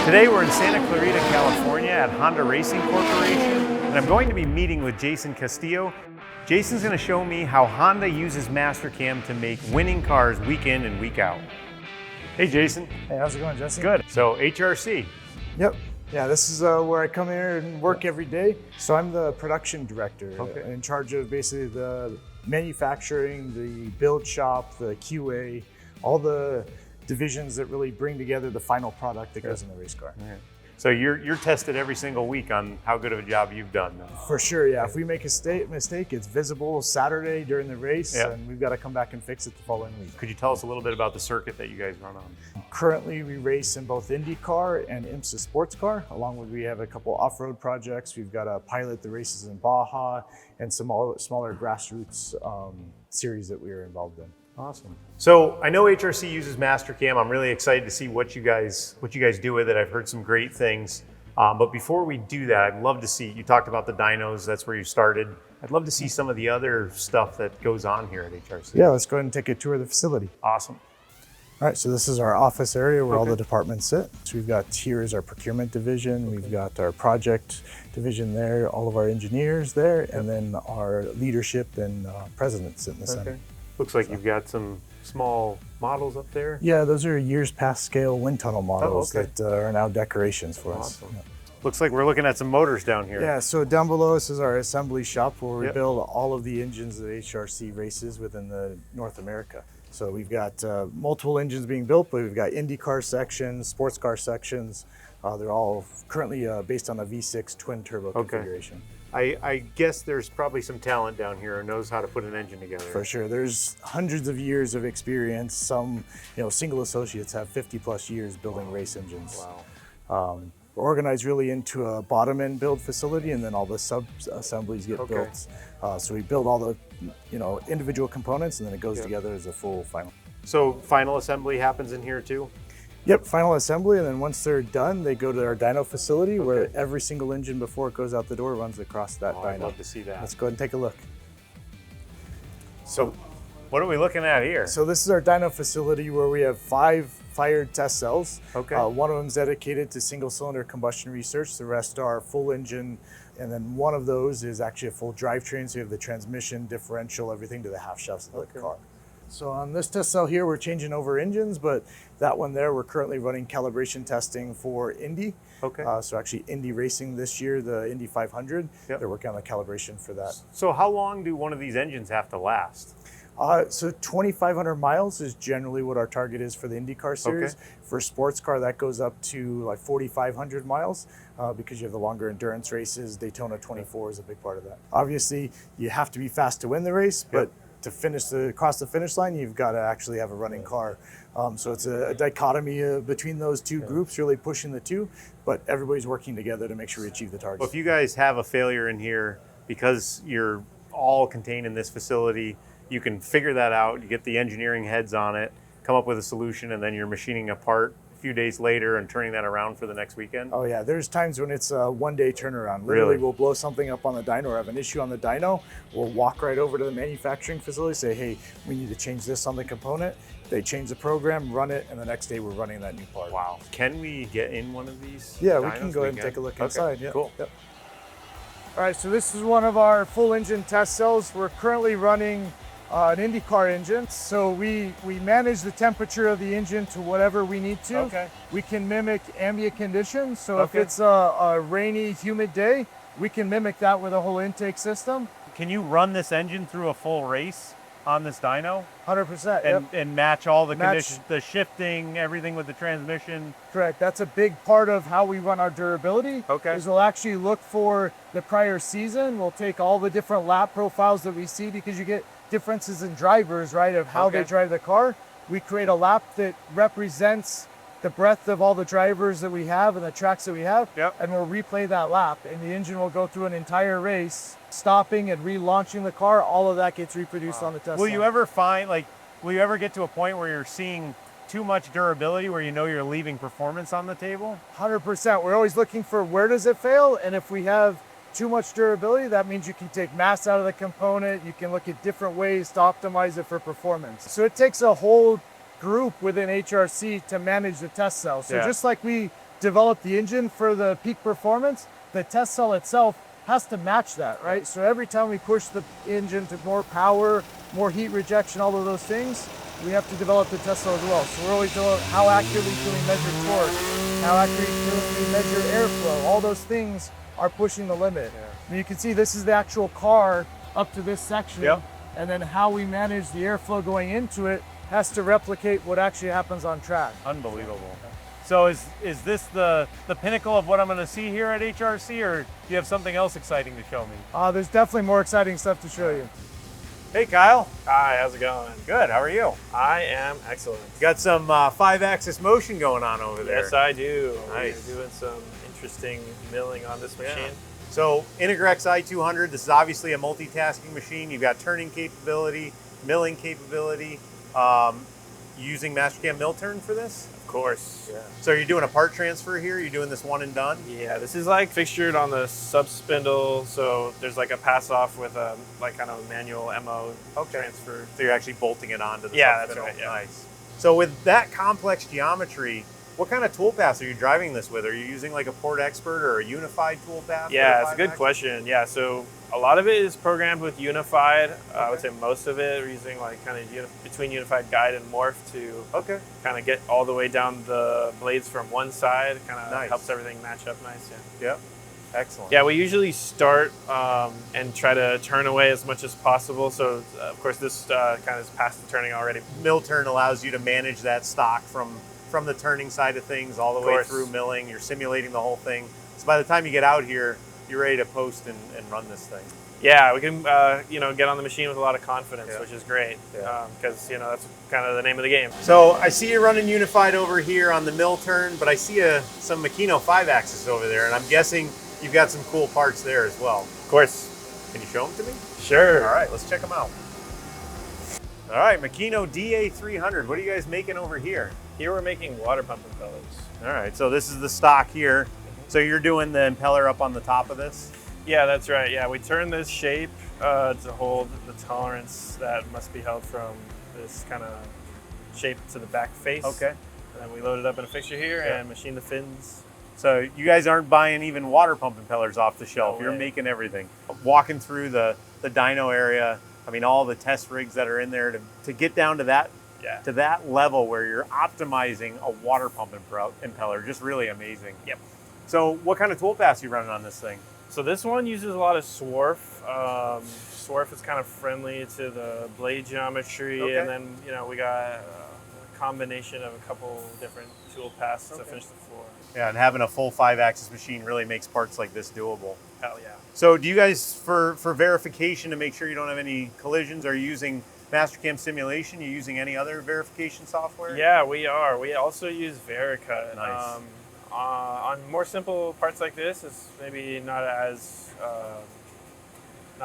Today we're in Santa Clarita, California at Honda Racing Corporation, and I'm going to be meeting with Jason Castillo. Jason's going to show me how Honda uses Mastercam to make winning cars week in and week out. Hey Jason. Hey, how's it going, Jesse? Good. So HRC. Yep. Yeah, this is where I come here and work every day. So I'm the production director, in charge of basically the manufacturing, the build shop, the QA, all the divisions that really bring together the final product that goes in the race car. Okay. So you're tested every single week on how good of a job you've done. For sure, yeah. If we make a mistake, it's visible Saturday during the race, and we've got to come back and fix it the following week. Could you tell us a little bit about the circuit that you guys run on? Currently, we race in both Indy car and IMSA sports car, along with we have a couple off-road projects. We've got a pilot that races in Baja and some smaller grassroots series that we are involved in. Awesome. So I know HRC uses Mastercam. I'm really excited to see what you guys do with it. I've heard some great things. But before we do that, I'd love to see, you talked about the dynos, that's where you started. I'd love to see some of the other stuff that goes on here at HRC. Yeah, let's go ahead and take a tour of the facility. Awesome. All right, so this is our office area where all the departments sit. So we've got here is our procurement division. We've got our project division there, all of our engineers there, and then our leadership and presidents sit in the center. Looks like you've got some small models up there. Yeah, those are years past scale wind tunnel models that are now decorations for us. Yeah. Looks like we're looking at some motors down here. Yeah, so down below us is our assembly shop where we build all of the engines that HRC races within the North America. So we've got multiple engines being built, but we've got Indy car sections, sports car sections. They're all currently based on a V6 twin turbo configuration. I guess there's probably some talent down here who knows how to put an engine together. For sure. There's hundreds of years of experience. Some, single associates have 50 plus years building race engines. Wow. We're organized really into a bottom end build facility, and then all the sub assemblies get built. So we build all the, individual components, and then it goes together as a full final. So final assembly happens in here too? Yep, final assembly, and then once they're done, they go to our dyno facility where every single engine before it goes out the door runs across that dyno. I'd love to see that. Let's go ahead and take a look. So what are we looking at here? So this is our dyno facility where we have 5 fired test cells. One of them is dedicated to single cylinder combustion research. The rest are full engine, and then one of those is actually a full drivetrain. So you have the transmission, differential, everything to the half shafts of the car. So on this test cell here, we're changing over engines, but that one there, we're currently running calibration testing for Indy. So actually Indy racing this year, the Indy 500, they're working on the calibration for that. So how long do one of these engines have to last? So 2,500 miles is generally what our target is for the IndyCar series. For sports car, that goes up to like 4,500 miles because you have the longer endurance races. Daytona 24 is a big part of that. Obviously, you have to be fast to win the race, but to cross the finish line, you've got to actually have a running car. So it's a dichotomy between those two groups, really pushing the two, but everybody's working together to make sure we achieve the target. Well, if you guys have a failure in here, because you're all contained in this facility, you can figure that out. You get the engineering heads on it, come up with a solution, and then you're machining a part a few days later and turning that around for the next weekend? Oh yeah, there's times when it's a one-day turnaround. Literally, we'll blow something up on the dyno or have an issue on the dyno. We'll walk right over to the manufacturing facility, say, hey, we need to change this on the component. They change the program, run it, and the next day we're running that new part. Wow. Can we get in one of these? Yeah, we can go ahead and take a look inside. Yeah. Cool. Yep. All right, so this is one of our full engine test cells. We're currently running an IndyCar engine. So we manage the temperature of the engine to whatever we need to. We can mimic ambient conditions. So if it's a rainy, humid day, we can mimic that with a whole intake system. Can you run this engine through a full race on this dyno? 100%. And match all the conditions, the shifting, everything with the transmission? Correct. That's a big part of how we run our durability. Is we'll actually look for the prior season. We'll take all the different lap profiles that we see because you get differences in drivers, right, of how they drive the car. We create a lap that represents the breadth of all the drivers that we have and the tracks that we have, and we'll replay that lap, and the engine will go through an entire race, stopping and relaunching the car. All of that gets reproduced on the test. Will you ever find, will you ever get to a point where you're seeing too much durability where you know you're leaving performance on the table? 100%. We're always looking for where does it fail, and if we have too much durability, that means you can take mass out of the component. You can look at different ways to optimize it for performance. So it takes a whole group within HRC to manage the test cell. So just like we develop the engine for the peak performance, the test cell itself has to match that, right? So every time we push the engine to more power, more heat rejection, all of those things, we have to develop the test cell as well. So we're always doing how accurately can we measure torque, how accurately can we measure airflow, all those things are pushing the limit. Yeah. And you can see this is the actual car up to this section, yep. And then how we manage the airflow going into it has to replicate what actually happens on track. Unbelievable. So is this the pinnacle of what I'm going to see here at HRC, or do you have something else exciting to show me? There's definitely more exciting stuff to show you. Hey Kyle. Hi, how's it going? Good, how are you? I am excellent. Got some 5-axis motion going on over there. Yes, I do. Nice. We're doing some interesting milling on this machine. Yeah. So Integrex i200, this is obviously a multitasking machine. You've got turning capability, milling capability. Using Mastercam mill turn for this? Of course. Yeah. So you're doing a part transfer here? You're doing this one and done? Yeah, this is like fixtured on the sub spindle, so there's like a pass off with a like kind of a manual MO transfer. So you're actually bolting it onto the Yeah, sub that's spindle. right. Yeah. Nice. So with that complex geometry, what kind of toolpaths are you driving this with? Are you using like a Port Expert or a unified toolpath? Yeah, it's a good question. Yeah, so a lot of it is programmed with unified. I would say most of it we're using like kind of between unified guide and morph to kind of get all the way down the blades from one side. Kind of helps everything match up nice. Yeah. Yep. Excellent. Yeah, we usually start and try to turn away as much as possible. So of course this kind of is past the turning already. Mill turn allows you to manage that stock from the turning side of things all the way through milling. You're simulating the whole thing. So by the time you get out here, you're ready to post and run this thing. Yeah, we can get on the machine with a lot of confidence, which is great because that's kind of the name of the game. So I see you running unified over here on the mill turn, but I see some Makino 5-axis over there, and I'm guessing you've got some cool parts there as well. Of course. Can you show them to me? Sure. All right, let's check them out. All right, Makino DA300. What are you guys making over here? Here we're making water pump impellers. All right, so this is the stock here. So you're doing the impeller up on the top of this? Yeah, that's right. Yeah, we turn this shape to hold the tolerance that must be held from this kind of shape to the back face. Okay. And then we load it up in a fixture here and machine the fins. So you guys aren't buying even water pump impellers off the shelf. No You're way. making everything. Walking through the dyno area, I mean, all the test rigs that are in there to get down to that level where you're optimizing a water pump impeller, just really amazing. Yep. So what kind of toolpaths are you running on this thing? So this one uses a lot of swarf. Swarf is kind of friendly to the blade geometry, and then we got a combination of a couple different tool paths to finish the floor. Yeah, and having a full 5-axis machine really makes parts like this doable. Hell yeah. So do you guys, for verification to make sure you don't have any collisions, are you using Mastercam simulation? Are you using any other verification software? Yeah, we are. We also use Vericut. Nice. On more simple parts like this, it's maybe not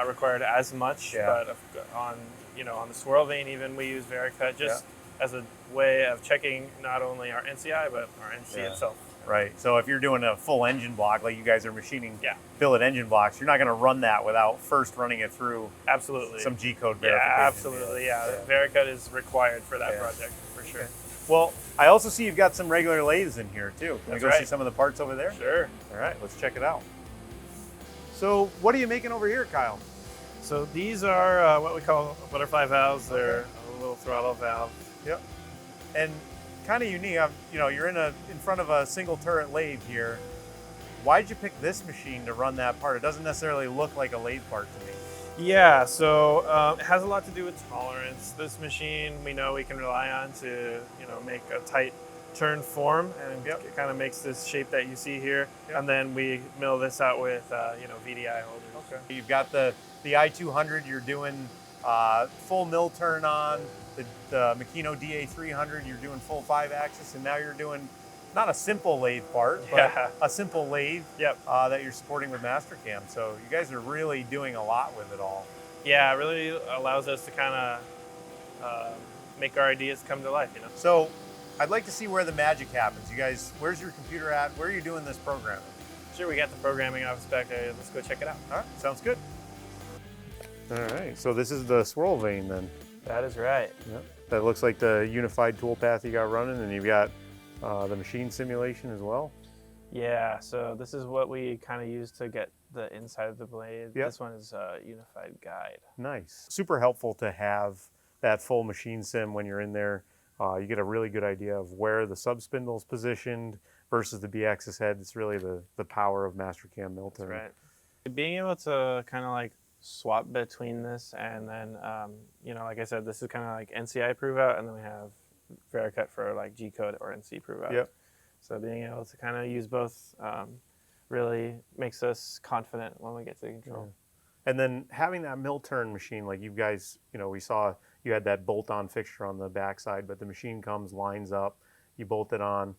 required as much, but on the swirl vane even we use Vericut just as a way of checking not only our NCI but our NC itself. Right. So if you're doing a full engine block, like you guys are machining billet engine blocks, you're not going to run that without first running it through some G-code verification. Yeah, absolutely. Yeah. Vericut is required for that project for sure. Okay. Well, I also see you've got some regular lathes in here too. Can we go see some of the parts over there? Sure. All right, let's check it out. So what are you making over here, Kyle? So these are what we call butterfly valves. They're a little throttle valve. Yep. And kind of unique. You're in front of a single turret lathe here. Why'd you pick this machine to run that part? It doesn't necessarily look like a lathe part to me. Yeah, so it has a lot to do with tolerance. This machine we know we can rely on to make a tight turn form, and it kind of makes this shape that you see here. And then we mill this out with VDI holders. Okay. You've got the i200. You're doing full mill turn on. The Makino DA300. You're doing full 5-axis, and now you're doing not a simple lathe part, but a simple lathe that you're supporting with Mastercam. So you guys are really doing a lot with it all. Yeah, it really allows us to kind of make our ideas come to life, So I'd like to see where the magic happens. You guys, where's your computer at? Where are you doing this programming? Sure, we got the programming office back there. Let's go check it out. All right, sounds good. All right, so this is the swirl vane then. That is right. Yep. That looks like the unified toolpath you got running, and you've got the machine simulation as well. Yeah, so this is what we kind of use to get the inside of the blade. Yep. This one is a unified guide. Nice. Super helpful to have that full machine sim when you're in there. You get a really good idea of where the subspindle is positioned versus the B-axis head. It's really the power of Mastercam mill turn. That's right. Being able to kind of like swap between this and then, you know, like I said, this is kind of like NCI prove out, and then we have Vericut for like G code or NC prove out. Yep. So being able to kind of use both really makes us confident when we get to control. Yeah. And then having that mill turn machine, like you guys, you know, we saw you had that bolt-on fixture on the backside, but the machine comes, lines up, you bolt it on.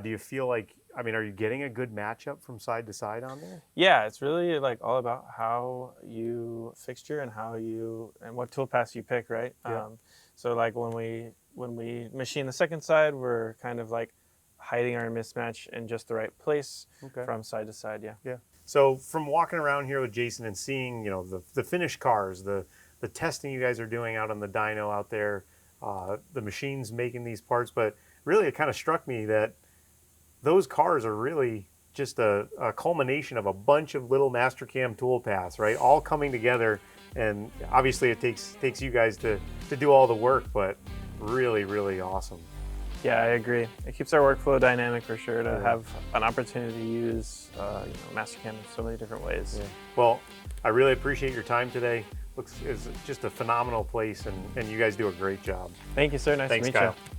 Do you feel like, I mean, are you getting a good matchup from side to side on there? Yeah, it's really like all about how you fixture and how you and what toolpaths you pick, right? Yeah. So like when we machine the second side, we're kind of like hiding our mismatch in just the right place from side to side. Yeah. Yeah. So from walking around here with Jason and seeing, you know, the finished cars, the testing you guys are doing out on the dyno out there, the machines making these parts, but really it kind of struck me that those cars are really just a culmination of a bunch of little Mastercam toolpaths, right? All coming together, and obviously it takes you guys to do all the work, but really, really awesome. Yeah, I agree. It keeps our workflow dynamic for sure to have an opportunity to use you know, Mastercam in so many different ways. Yeah. Well, I really appreciate your time today. It's just a phenomenal place, and you guys do a great job. Thank you, sir. Nice Thanks, to meet Kyle. you.